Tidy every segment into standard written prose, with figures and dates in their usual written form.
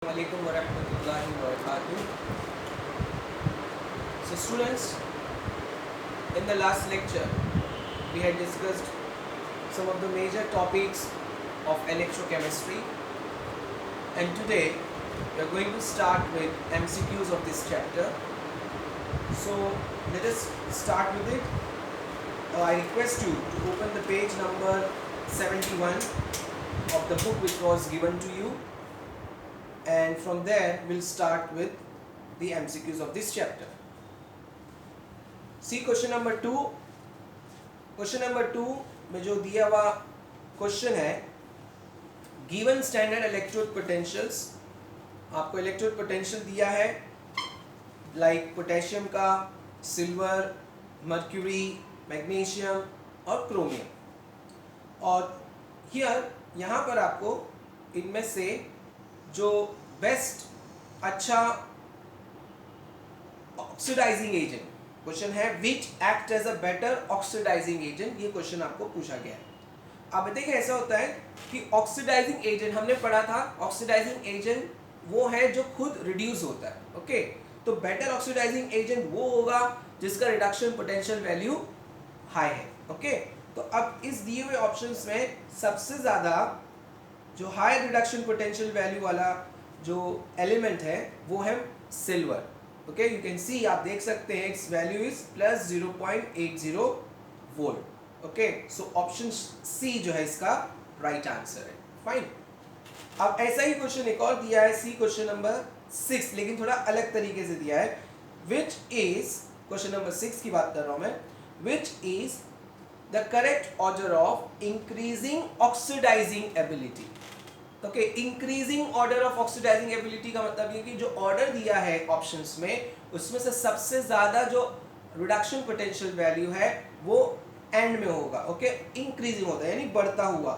Assalamualaikum warahmatullahi wabarakatuh. So students, in the last lecture we had discussed some of the major topics of electrochemistry, and today we are going to start with MCQs of this chapter. So let us start with it. I request you to open the page number 71 of the book which was given to you, and from there we'll start with the MCQs of this chapter. See question number 2. Question number 2 में जो दिया हुआ question है, given standard electrode potentials, आपको electrode potential दिया है like potassium का, silver, mercury, magnesium और क्रोमियम, और यहाँ पर आपको इनमें से जो बेस्ट अच्छा ऑक्सीडाइजिंग एजेंट, क्वेश्चन है which act as a better oxidising agent, ये क्वेश्चन आपको पूछा गया है. अब देखिए ऐसा होता है कि ऑक्सीडाइजिंग एजेंट हमने पढ़ा था, ऑक्सीडाइजिंग एजेंट वो है जो खुद रिड्यूस होता है. ओके, तो बेटर ऑक्सीडाइजिंग एजेंट वो होगा जिसका रिडक्शन पोटेंशियल वैल्यू हाई है. ओके, तो अब इस दिए हुए ऑप्शंस में सबसे ज़्यादा जो हाई रिडक्शन पोटेंशियल वैल्यू वाला जो एलिमेंट है वो है silver. Okay, you can see, आप देख सकते हैं it's value is plus 0.80 volt. Okay, so option C जो है इसका राइट आंसर है. फाइन. अब ऐसा ही क्वेश्चन एक और दिया है, सी क्वेश्चन नंबर 6, लेकिन थोड़ा अलग तरीके से दिया है. विच इज, क्वेश्चन नंबर 6 की बात कर रहा हूं मैं, which is the correct order of increasing oxidising ability. Okay, increasing order of oxidising ability का मतलब ये कि जो ऑर्डर दिया है ऑप्शंस में उसमें से सबसे ज्यादा जो रिडक्शन पोटेंशियल वैल्यू है वो एंड में होगा. ओके, इंक्रीजिंग होता है यानी बढ़ता हुआ.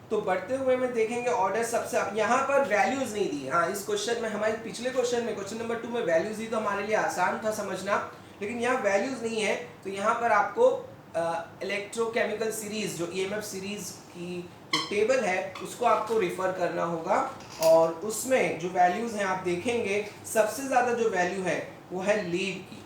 तो बढ़ते हुए में देखेंगे ऑर्डर सबसे, अब यहाँ पर वैल्यूज नहीं दी. हाँ, इस क्वेश्चन में, हमारे पिछले क्वेश्चन में, क्वेश्चन नंबर 2 में वैल्यूज दी तो हमारे लिए आसान था समझना, लेकिन यहाँ वैल्यूज नहीं है. तो यहाँ पर आपको इलेक्ट्रोकेमिकल सीरीज, जो ईएमएफ सीरीज की जो टेबल है उसको आपको रिफर करना होगा, और उसमें जो वैल्यूज हैं आप देखेंगे सबसे ज्यादा जो वैल्यू है वो है लीड की.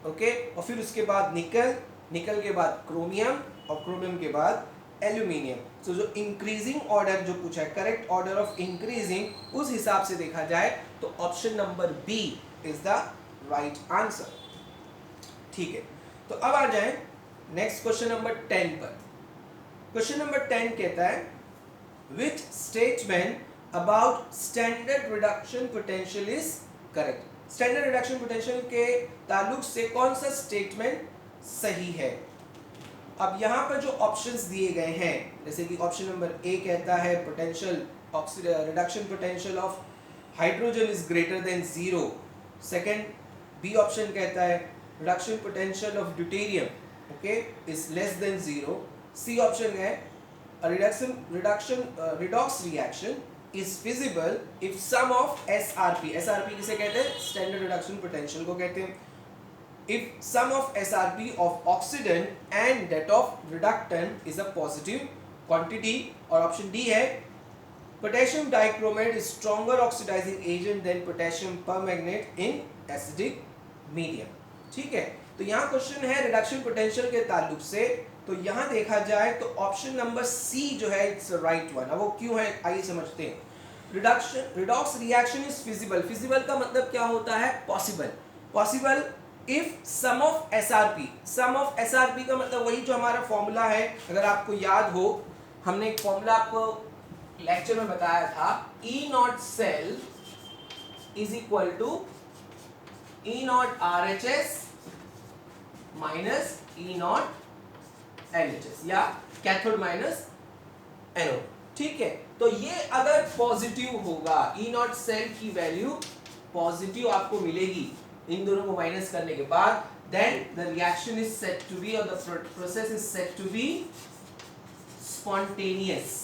ओके, और फिर उसके बाद निकल, निकल के बाद क्रोमियम, और क्रोमियम के बाद एल्यूमिनियम. सो जो इंक्रीजिंग ऑर्डर जो पूछा है, करेक्ट ऑर्डर ऑफ इंक्रीजिंग, उस हिसाब से देखा जाए तो option number B is the right answer. ठीक है, तो अब आ जाए नेक्स्ट क्वेश्चन नंबर 10 पर. क्वेश्चन नंबर 10 कहता है which statement about standard reduction potential is correct. Standard reduction potential के ताल्लुक से कौन सा स्टेटमेंट सही है. अब यहाँ पर जो ऑप्शंस दिए गए हैं, जैसे कि ऑप्शन नंबर ए कहता है potential reduction potential of hydrogen is greater than 0. Second, B option कहता है reduction potential of deuterium is less than 0. C option है redox reaction is feasible if sum of SRP, SRP किसे कहते हैं, standard reduction potential को कहते हैं, if sum of SRP of oxidant and that of reductant is a positive quantity. और option D है potassium dichromate is stronger oxidizing agent than potassium permanganate in acidic medium. ठीक है, तो यहाँ question है रिडक्शन पोटेंशियल के ताल्लुक से, तो यहाँ देखा जाए तो ऑप्शन नंबर सी जो है इट्स राइट वन. अब वो क्यों है आइए समझते हैं. Redox reaction is feasible. Feasible का मतलब क्या होता है, possible. Possible if sum of SRP, sum of SRP का मतलब वही जो हमारा फॉर्मूला है, अगर आपको याद हो हमने एक फॉर्मूला आपको लेक्चर में बताया था, E naught cell is equal to E naught RHS minus E naught LHS, या कैथोड माइनस एनोड. ठीक है, तो ये अगर पॉजिटिव होगा, ई नॉट सेल की वैल्यू पॉजिटिव आपको मिलेगी इन दोनों को माइनस करने के बाद, then the reaction is set to be, और the process is set to be spontaneous.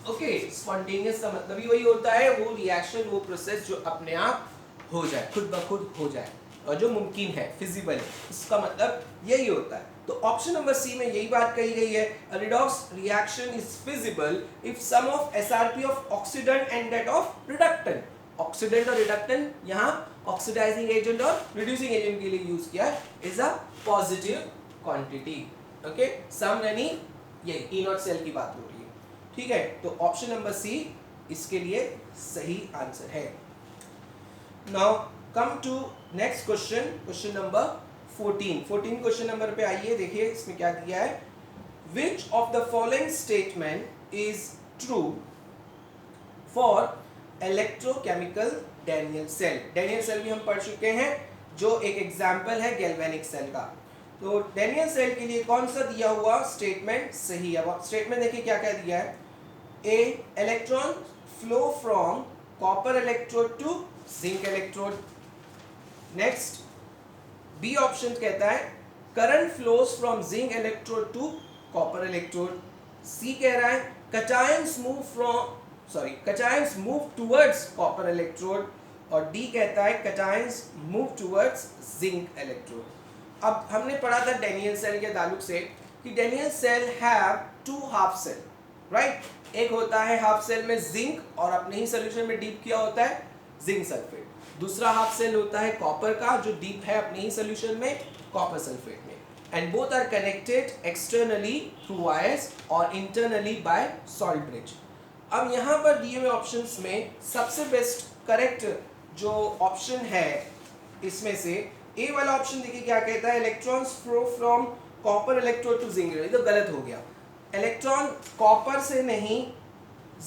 Okay, spontaneous का मतलब ही वही होता है, वो रिएक्शन, वो प्रोसेस जो अपने आप हो जाए, खुद ब खुद हो जाए, और जो मुमकिन है, फिजिबल है, इसका मतलब यही होता है. तो ऑप्शन नंबर सी में यही बात कही गई है, redox reaction is feasible if sum of SRP of oxidant and that of reductant oxidant और रिडक्टेंट यहाँ ऑक्सीडाइजिंग एजेंट और रिड्यूसिंग एजेंट के लिए यूज किया है, is a positive quantity. Okay, sum यानी ये ई नॉट सेल की बात हो रही है, ठीक है। तो ऑप्शन नंबर सी इसके लिए सही आंसर है। Now come to next question, question number 14 question number पे आइए, देखिए इसमें क्या दिया है। Which of the following statement is true for electrochemical Daniell cell. Daniell cell भी हम पढ़ चुके हैं, जो एक एग्जाम्पल है गैल्वेनिक सेल का। तो डैनियल सेल के लिए कौन सा दिया हुआ स्टेटमेंट सही है? अब स्टेटमेंट देखिए क्या क्या दिया है। A, electron flow from copper electrode to zinc electrode. Next B option कहता है current flows from zinc electrode to copper electrode. C कह रहा है cations move towards copper electrode. और डी कहता है cations move towards zinc electrode. अब हमने पढ़ा था डैनियल सेल के ताल्लुक से कि Daniell cell have two half cell, right. एक होता है हाफ सेल में जिंक और अपने ही सोल्यूशन में डीप किया होता है जिंक सल्फेट। दूसरा हाफ सेल होता है कॉपर का, जो डीप है अपने ही सोल्यूशन में कॉपर सल्फेट में। And both are connected externally through wires और इंटरनली बाय सॉल्ट ब्रिज। अब यहाँ पर दिए हुए ऑप्शंस में सबसे बेस्ट करेक्ट जो ऑप्शन है इसमें से ए वाला ऑप्शन देखिए क्या कहता है, electrons flow from copper electrode to zinc. ये तो गलत हो गया, इलेक्ट्रॉन कॉपर से नहीं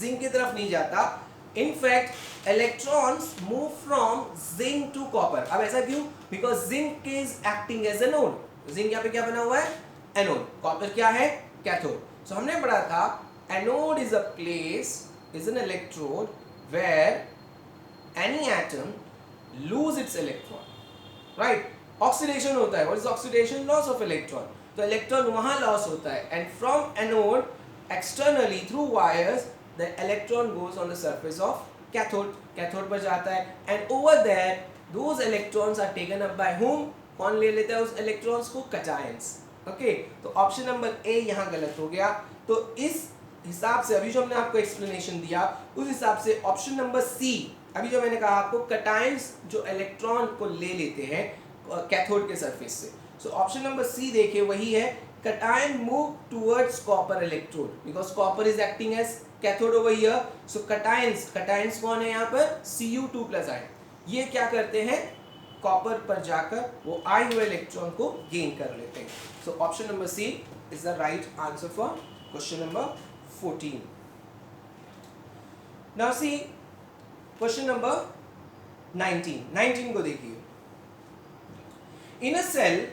जिंक की तरफ नहीं जाता। In fact electrons move from zinc to copper. अब ऐसा क्यों? Because zinc is acting as anode. Zinc यहाँ पे क्या बना हुआ है? एनोड। कॉपर क्या है? कैथोड। सो हमने पढ़ा था anode is a place, is an electrode where any atom lose its electron, right. Oxidation होता है, what is oxidation? Loss of electron. तो इलेक्ट्रॉन वहां लॉस होता है and from anode externally through wires the electron goes on the surface of cathode. Cathode पर जाता है and over there those electrons are taken up by whom? कौन ले लेता है उस इलेक्ट्रॉन्स को? कैटायंस। ओके, तो ऑप्शन नंबर ए यहाँ गलत हो गया। तो इस हिसाब से अभी जो हमने आपको एक्सप्लेनेशन दिया उस हिसाब से ऑप्शन नंबर सी, अभी जो मैंने कहा आपको कैटायंस जो इलेक्ट्रॉन को ले लेते हैं कैथोड के सरफेस से, सो ऑप्शन नंबर सी देखिए वही है, cation move towards copper electrode because copper is acting as cathode over here. So cations कौन है यहाँ पर? Cu2+ ion. ये क्या करते हैं? कॉपर पर जाकर वो आए हुए इलेक्ट्रॉन को गेन कर लेते हैं। So option number C is the right answer for question number 14। Now see question number 19 को देखिए। In a cell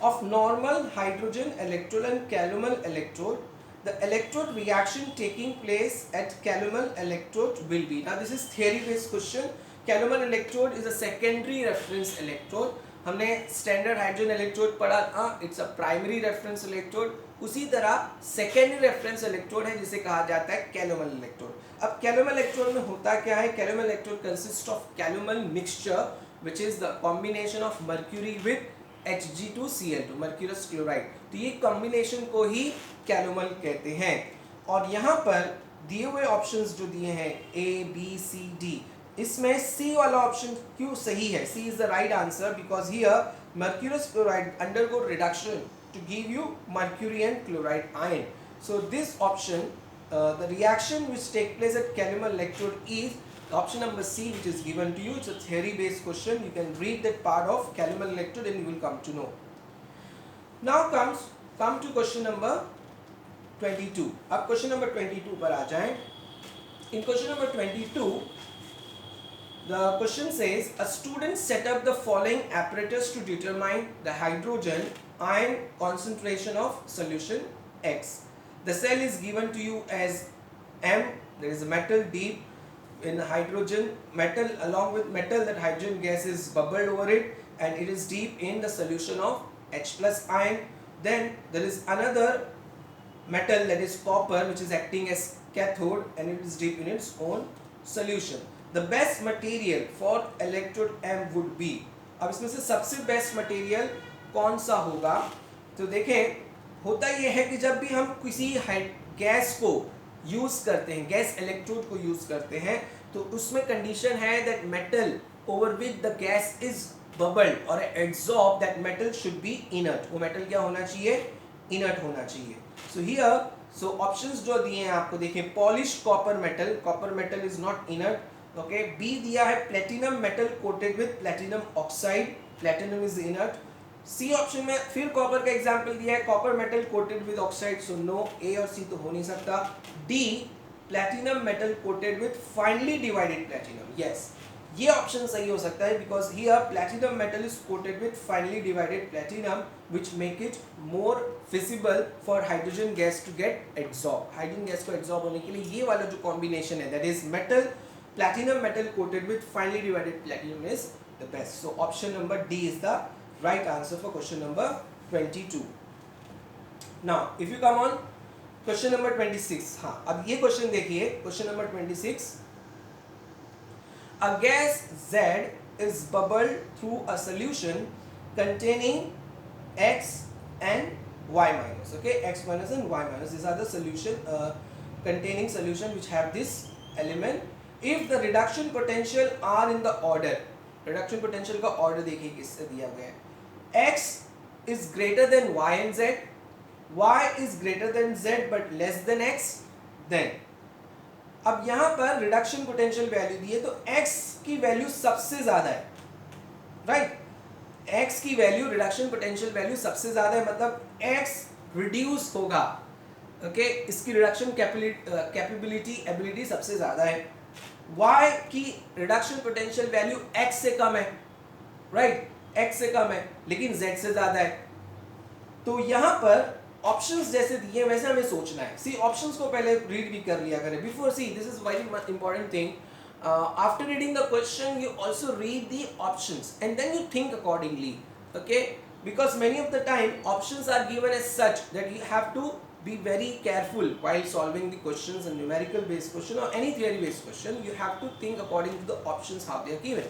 of normal hydrogen electrode and calomel electrode, the electrode reaction taking place at calomel electrode will be. Now this is theory based question. Calomel electrode is a secondary reference electrode. हमने standard hydrogen electrode पढ़ा था, it's a primary reference electrode. उसी तरह secondary reference electrode है जिसे कहा जाता है calomel electrode. अब calomel electrode में होता क्या है? Calomel electrode consists of calomel mixture, which is the combination of mercury with Hg2Cl2, mercurous chloride. तो ये कॉम्बिनेशन को ही कैलोमल कहते हैं। और यहाँ पर दिए हुए ऑप्शंस जो दिए हैं ए बी सी डी, इसमें सी वाला ऑप्शन क्यों सही है? C is the right answer because here mercurous chloride undergo reduction to give you mercury and chloride ion. So this option the reaction which take place at calomel electrode is option number C, which is given to you. It's a theory based question. You can read that part of calomel electrode and you will come to know. Now come to question number 22. अब question number 22 पर आ जाएं। In question number 22 the question says a student set up the following apparatus to determine the hydrogen ion concentration of solution X. The cell is given to you as M. There is a metal deep in hydrogen metal, along with metal that hydrogen gas is bubbled over it and it is deep in the solution of H+ ion. Then there is another metal that is copper which is acting as cathode and it is deep in its own solution. The best material for electrode M would be, अब इसमें से सबसे best material कौन सा होगा? तो देखें, होता यह है कि जब भी हम किसी गैस को यूज करते हैं, गैस इलेक्ट्रोड को यूज करते हैं, तो उसमें कंडीशन है that metal over which the gas is bubbled और absorb, that metal should be inert. वो मेटल क्या होना चाहिए? इनर्ट होना चाहिए। सो हियर, सो ऑप्शंस जो दिए हैं आपको, देखिए polished copper metal, copper metal is not inert. Okay, B दिया है platinum metal coated with platinum oxide, platinum is inert. C option में फिर कॉपर का एग्जांपल दिया है, copper metal coated with oxide, so no, A और C तो हो नहीं सकता। D platinum metal coated with finely divided platinum, yes, ये ऑप्शन सही हो सकता है because here platinum metal is coated with finely divided platinum which make it more feasible for hydrogen gas to get absorb. Hydrogen gas को absorb होने के लिए ये वाला जो कॉम्बिनेशन है, that is metal, platinum metal coated with finely divided platinum is the best. So option number D is the right answer for question number 22. Now if you come on question number 26, हाँ अब ये question देखिए, question number 26, a gas Z is bubbled through a solution containing X and Y minus, okay, X minus and Y minus, these are the solution containing solution which have this element. If the reduction potential are in the order, reduction potential का order देखिए किससे दिया गया है, X is greater than Y and Z, Y is greater than Z but less than X, then अब यहाँ पर reduction potential value दी है तो X की वैल्यू सबसे ज्यादा है, राइट, X की वैल्यू, रिडक्शन पोटेंशियल वैल्यू सबसे ज्यादा है, मतलब X रिड्यूस होगा, ओके, इसकी रिडक्शन कैपेबिलिटी, एबिलिटी सबसे ज्यादा है। Y की रिडक्शन पोटेंशियल वैल्यू X से कम है, राइट, X से कम है लेकिन Z से ज्यादा है। तो यहां पर ऑप्शंस जैसे दिए वैसे हमें सोचना है। सी ऑप्शंस को पहले रीड भी कर लिया करें before, see this is very important thing, after reading the question you also read the options and then you think accordingly, okay, because many of the time options are given as such that you have to be very careful while solving the questions, and numerical based question or any theory based question, you have to think according to the options how they are given.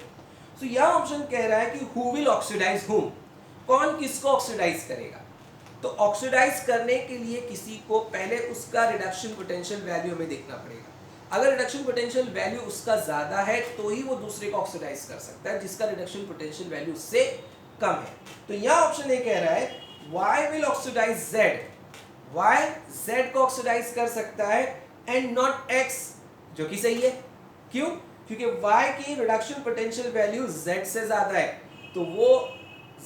So यह option कह रहा है कि who will oxidize whom, कौन किसको oxidise करेगा। तो oxidise करने के लिए किसी को पहले उसका रिडक्शन पोटेंशियल वैल्यू हमें देखना पड़ेगा। अगर रिडक्शन पोटेंशियल वैल्यू उसका ज्यादा है तो ही वो दूसरे को ऑक्सीडाइज कर सकता है जिसका रिडक्शन पोटेंशियल वैल्यू उससे कम है। तो यह ऑप्शन ये कह रहा है Y will oxidize Z, Y Z को ऑक्सीडाइज कर सकता है एंड नॉट X, जो कि सही है। क्यों? क्योंकि Y की रिडक्शन पोटेंशियल वैल्यू Z से ज्यादा है तो वो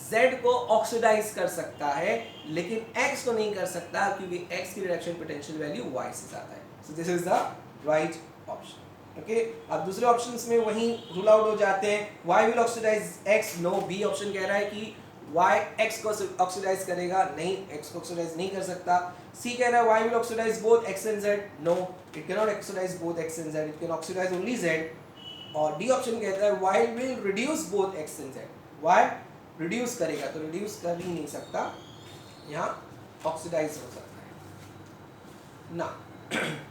Z को ऑक्सीडाइज कर सकता है लेकिन X को नहीं कर सकता क्योंकि X की रिडक्शन पोटेंशियल वैल्यू Y से ज्यादा है। So this is the right option, okay. अब दूसरे ऑप्शंस में वहीं रूल आउट हो जाते हैं। Y will oxidize X, no, B option कह रहा है कि Y X को ऑक्सीडाइज करेगा, नहीं, X को ऑक्सीडाइज नहीं कर सकता। C कह रहा है Y will oxidize both X and Z, no, it cannot oxidize both X and Z, it can oxidize only Z। और D ऑप्शन कहता है Y will reduce both X and Z, Y reduce करेगा तो reduce कर ही नहीं सकता, यहाँ oxidise हो सकता है ना।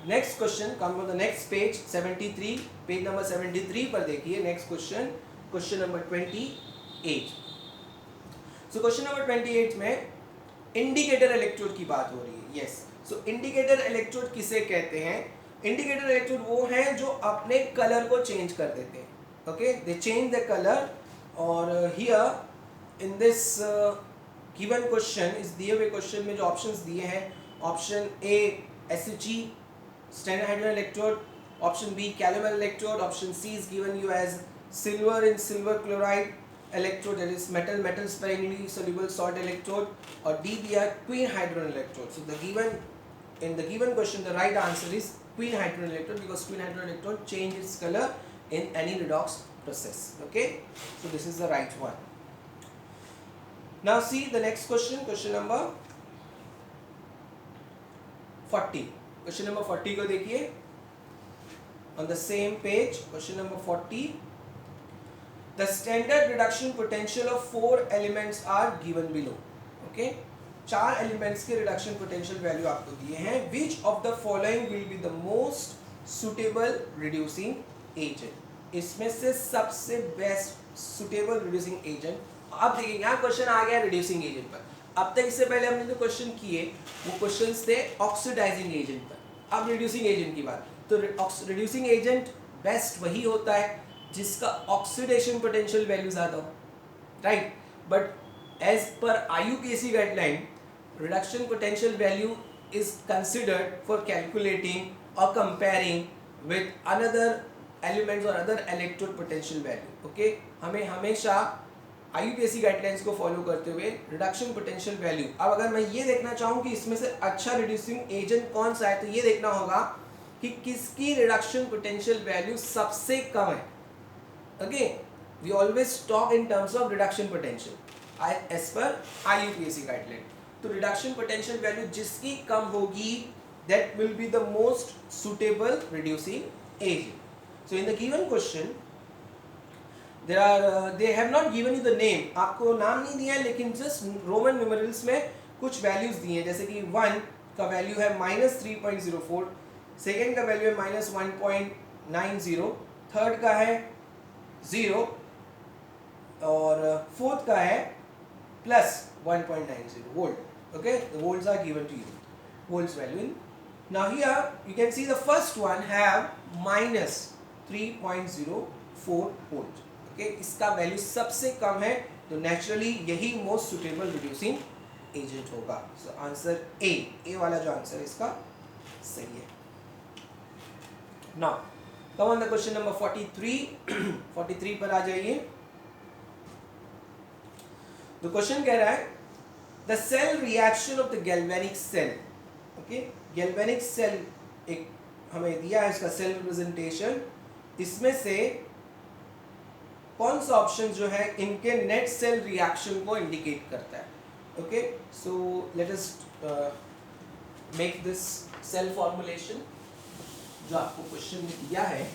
Next question, come on the next page 73, page number 73 पर देखिए next question, question number 28। So question number 28 में इंडिकेटर इलेक्ट्रोड की बात हो रही है, यस। सो इंडिकेटर इलेक्ट्रोड किसे कहते हैं? इंडिकेटर इलेक्ट्रोड वो हैं जो अपने कलर को चेंज कर देते हैं, okay, they change the colour. और here in this given question, इस दिए हुए क्वेश्चन में जो ऑप्शंस दिए हैं, option A SHE standard hydrogen electrode, option B calomel electrode, option C is given you as silver in silver chloride electrode, that is metal sparingly soluble salt electrode, or D दिया queen hydrogen electrode. So in the given question the right answer is queen hydrogen electrode because queen hydrogen electrode change its color in any redox process, okay, so this is the right one. Now see the next question, question number 40, question number 40 को देखिए on the same page, question number 40, the standard reduction potential of 4 elements are given below, okay, 4 elements के reduction potential value आपको दिए हैं। which of the following will be the most suitable reducing agent, इसमें से सबसे best suitable reducing agent, अब देखिए यहाँ क्वेश्चन आ गया reducing agent पर। अब तक इससे पहले हमने जो क्वेश्चन किए वो क्वेश्चंस थे ऑक्सीडाइजिंग एजेंट पर, अब reducing agent की बात। तो reducing agent बेस्ट वही होता है जिसका ऑक्सीडेशन पोटेंशियल वैल्यू ज़्यादा हो, right. But as per IUPAC guideline, reduction potential value is considered for calculating or comparing with another elements or other electrode potential value. Okay, हमें हमेशा IUPAC गाइडलाइंस को follow करते हुए रिडक्शन पोटेंशियल वैल्यू, अब अगर मैं ये देखना चाहूँ कि इसमें से अच्छा रिड्यूसिंग एजेंट कौन सा है, तो ये देखना होगा कि किसकी रिडक्शन पोटेंशियल वैल्यू सबसे कम है. Okay, we always talk in terms of reduction potential as per IUPAC guideline. तो रिडक्शन पोटेंशियल वैल्यू जिसकी कम होगी, that will be the most suitable reducing agent. So in the given question they have not given you the name, आपको नाम नहीं दिया है, लेकिन जस्ट रोमन न्यूमेरल्स में कुछ वैल्यूज दिए हैं, जैसे कि 1 का वैल्यू है -3.04, सेकेंड का वैल्यू है -1.90, थर्ड का है 0 और फोर्थ का है +1.90 volt. Okay, the volts are given to you, volts value in. Now here you can see the first one have -3.04 volt. Okay, इसका वैल्यू सबसे कम है, तो नेचुरली यही मोस्ट सुटेबल रिड्यूसिंग एजेंट होगा. सो आंसर ए वाला जो answer है इसका सही है. Now come on the question number 43 पर आ जाइए. तो क्वेश्चन कह रहा है the cell reaction of the galvanic cell. Okay, galvanic cell एक हमें दिया है, इसका सेल रिप्रेजेंटेशन. इसमें से कौन सा ऑप्शन जो है इनके नेट सेल रिएक्शन को इंडिकेट करता है. Okay, so let us make this cell formulation जो आपको क्वेश्चन में दिया है.